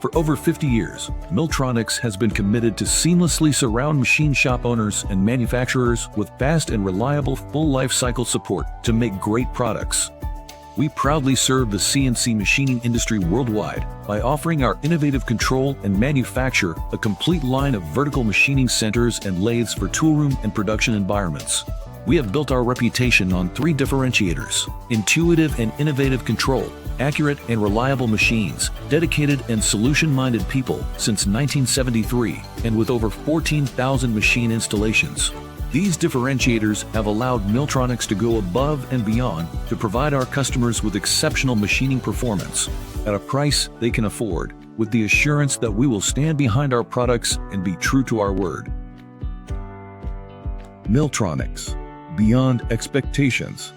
For over 50 years, Milltronics has been committed to seamlessly surround machine shop owners and manufacturers with fast and reliable full life cycle support to make great products. We proudly serve the CNC machining industry worldwide by offering our innovative control and manufacture a complete line of vertical machining centers and lathes for toolroom and production environments. We have built our reputation on three differentiators: intuitive and innovative control, accurate and reliable machines, dedicated and solution-minded people since 1973, and with over 14,000 machine installations. These differentiators have allowed Milltronics to go above and beyond to provide our customers with exceptional machining performance at a price they can afford, with the assurance that we will stand behind our products and be true to our word. Milltronics, beyond expectations.